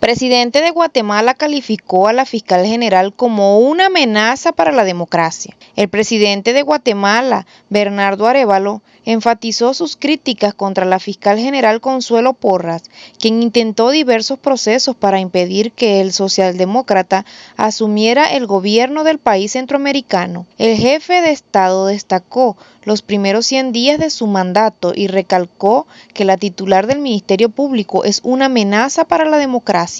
Presidente de Guatemala calificó a la fiscal general como una amenaza para la democracia. El presidente de Guatemala, Bernardo Arévalo, enfatizó sus críticas contra la fiscal general Consuelo Porras, quien intentó diversos procesos para impedir que el socialdemócrata asumiera el gobierno del país centroamericano. El jefe de Estado destacó los primeros 100 días de su mandato y recalcó que la titular del Ministerio Público es una amenaza para la democracia.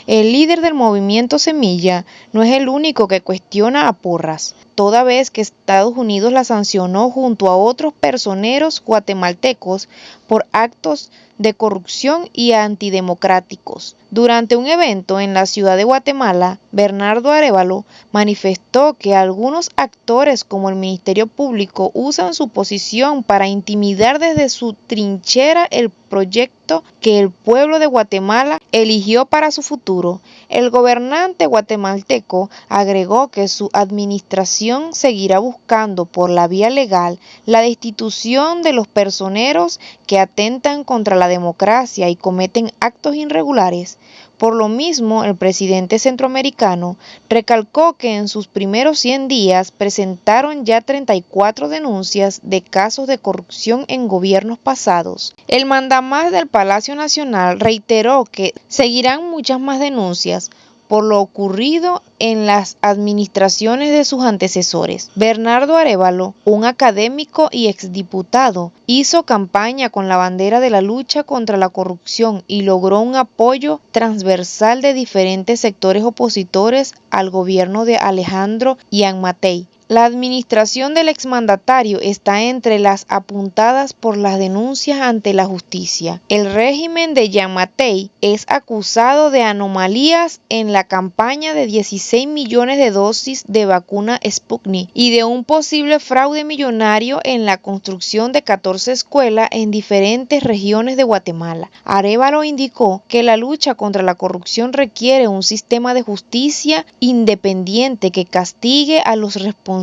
El líder del movimiento Semilla no es el único que cuestiona a Porras, toda vez que Estados Unidos la sancionó junto a otros personeros guatemaltecos por actos de corrupción y antidemocráticos. Durante un evento en la ciudad de Guatemala, Bernardo Arévalo manifestó que algunos actores como el Ministerio Público usan su posición para intimidar desde su trinchera el proyecto que el pueblo de Guatemala eligió para su futuro. El gobernante guatemalteco agregó que su administración seguirá buscando por la vía legal la destitución de los personeros que atentan contra la democracia y cometen actos irregulares. Por lo mismo, el presidente centroamericano recalcó que en sus primeros 100 días presentaron ya 34 denuncias de casos de corrupción en gobiernos pasados. El mandamás del Palacio Nacional reiteró que seguirán muchas más denuncias por lo ocurrido en las administraciones de sus antecesores. Bernardo Arévalo, un académico y exdiputado, hizo campaña con la bandera de la lucha contra la corrupción y logró un apoyo transversal de diferentes sectores opositores al gobierno de Alejandro Giammattei. La administración del exmandatario está entre las apuntadas por las denuncias ante la justicia. El régimen de Giammattei es acusado de anomalías en la campaña de 16 millones de dosis de vacuna Sputnik y de un posible fraude millonario en la construcción de 14 escuelas en diferentes regiones de Guatemala. Arévalo indicó que la lucha contra la corrupción requiere un sistema de justicia independiente que castigue a los responsables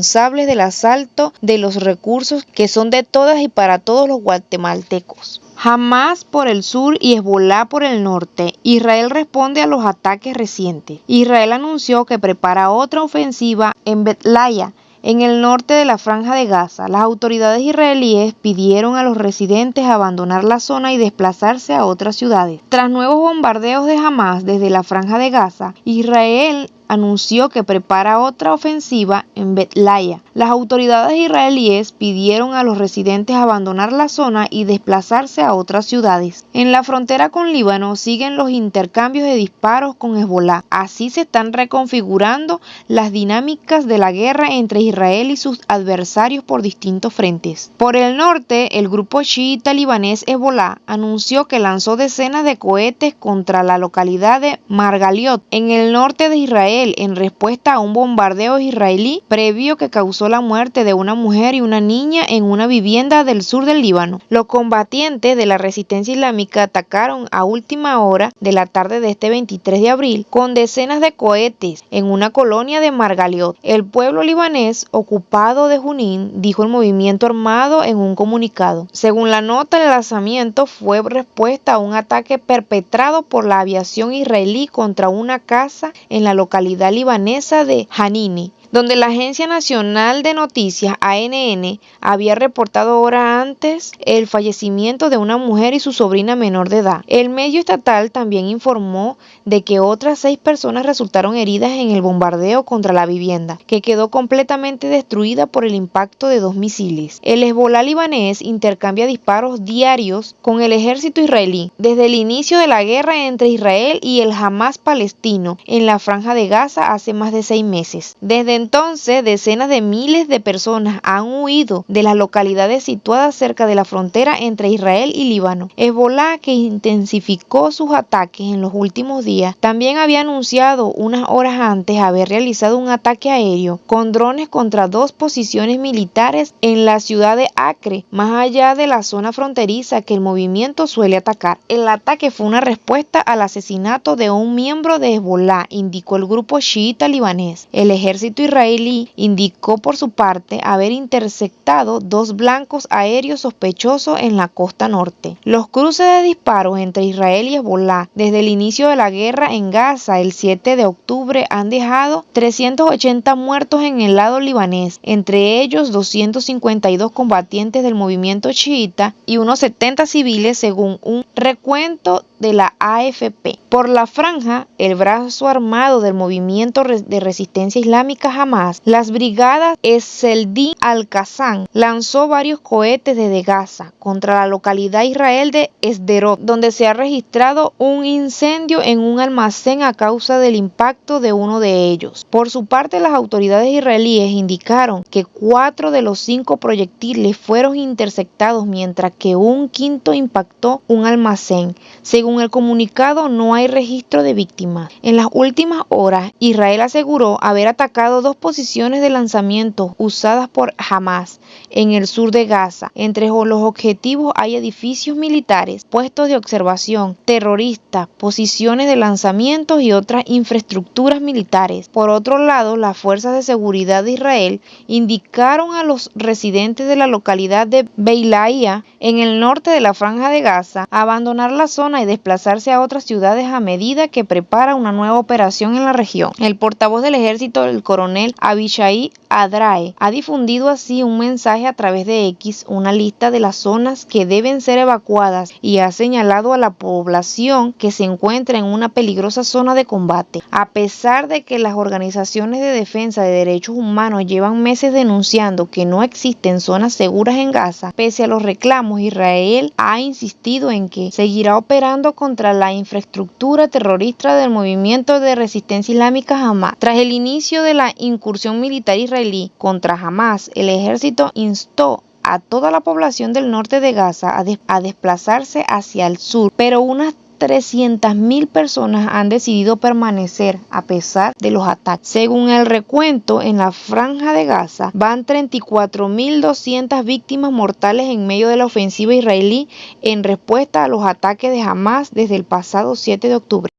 del asalto de los recursos que son de todas y para todos los guatemaltecos. Hamas por el sur y Hezbolá por el norte. Israel responde a los ataques recientes. Israel anunció que prepara otra ofensiva en Bet-Laya, en el norte de la Franja de Gaza. Las autoridades israelíes pidieron a los residentes abandonar la zona y desplazarse a otras ciudades. Tras nuevos bombardeos de Hamas desde la Franja de Gaza, Israel anunció que prepara otra ofensiva en Bet-Laya. Las autoridades israelíes pidieron a los residentes abandonar la zona y desplazarse a otras ciudades. En la frontera con Líbano siguen los intercambios de disparos con Hezbolá. Así se están reconfigurando las dinámicas de la guerra entre Israel y sus adversarios por distintos frentes. Por el norte, el grupo chiita libanés Hezbolá anunció que lanzó decenas de cohetes contra la localidad de Margaliot, en el norte de Israel, en respuesta a un bombardeo israelí previo que causó la muerte de una mujer y una niña en una vivienda del sur del Líbano. Los combatientes de la resistencia islámica atacaron a última hora de la tarde de este 23 de abril con decenas de cohetes en una colonia de Margaliot. El pueblo libanés ocupado de Junín, dijo el movimiento armado en un comunicado. Según la nota, el lanzamiento fue respuesta a un ataque perpetrado por la aviación israelí contra una casa en la localidad libanesa de Hanini, donde la Agencia Nacional de Noticias, ANN, había reportado horas antes el fallecimiento de una mujer y su sobrina menor de edad. El medio estatal también informó de que otras 6 personas resultaron heridas en el bombardeo contra la vivienda, que quedó completamente destruida por el impacto de 2 misiles. El Hezbolá libanés intercambia disparos diarios con el ejército israelí desde el inicio de la guerra entre Israel y el Hamas palestino en la Franja de Gaza hace más de 6 meses. Desde entonces, decenas de miles de personas han huido de las localidades situadas cerca de la frontera entre Israel y Líbano. Hezbolá, que intensificó sus ataques en los últimos días, también había anunciado unas horas antes haber realizado un ataque aéreo con drones contra 2 posiciones militares en la ciudad de Acre, más allá de la zona fronteriza que el movimiento suele atacar. El ataque fue una respuesta al asesinato de un miembro de Hezbolá, indicó el grupo chiita libanés. El ejército israelí indicó por su parte haber interceptado 2 blancos aéreos sospechosos en la costa norte. Los cruces de disparos entre Israel y Hezbolá desde el inicio de la guerra en Gaza el 7 de octubre han dejado 380 muertos en el lado libanés, entre ellos 252 combatientes del movimiento chiita y unos 70 civiles según un recuento de la AFP. Por la franja, el brazo armado del movimiento de resistencia islámica Hamas, las brigadas Esseldin al-Qassam lanzó varios cohetes desde Gaza contra la localidad israelí de Sderot, donde se ha registrado un incendio en un almacén a causa del impacto de uno de ellos. Por su parte, las autoridades israelíes indicaron que 4 de los 5 proyectiles fueron interceptados, mientras que un quinto impactó un almacén. Según el comunicado, no hay registro de víctimas. En las últimas horas, Israel aseguró haber atacado 2 posiciones de lanzamiento usadas por Hamas en el sur de Gaza. Entre los objetivos hay edificios militares, puestos de observación, terroristas, posiciones de lanzamiento y otras infraestructuras militares. Por otro lado, las fuerzas de seguridad de Israel indicaron a los residentes de la localidad de Beilaia, en el norte de la franja de Gaza, abandonar la zona y desplazarse a otras ciudades a medida que prepara una nueva operación en la región. El portavoz del ejército, el coronel Abishai Adrae, ha difundido así un mensaje a través de X, una lista de las zonas que deben ser evacuadas, y ha señalado a la población que se encuentra en una peligrosa zona de combate. A pesar de que las organizaciones de defensa de derechos humanos llevan meses denunciando que no existen zonas seguras en Gaza, pese a los reclamos, Israel ha insistido en que seguirá operando contra la infraestructura terrorista del movimiento de resistencia islámica Hamas. Tras el inicio de la incursión militar israelí contra Hamas, el ejército instó a toda la población del norte de Gaza a desplazarse hacia el sur, pero unas 300.000 personas han decidido permanecer a pesar de los ataques. Según el recuento, en la franja de Gaza van 34.200 víctimas mortales en medio de la ofensiva israelí en respuesta a los ataques de Hamas desde el pasado 7 de octubre.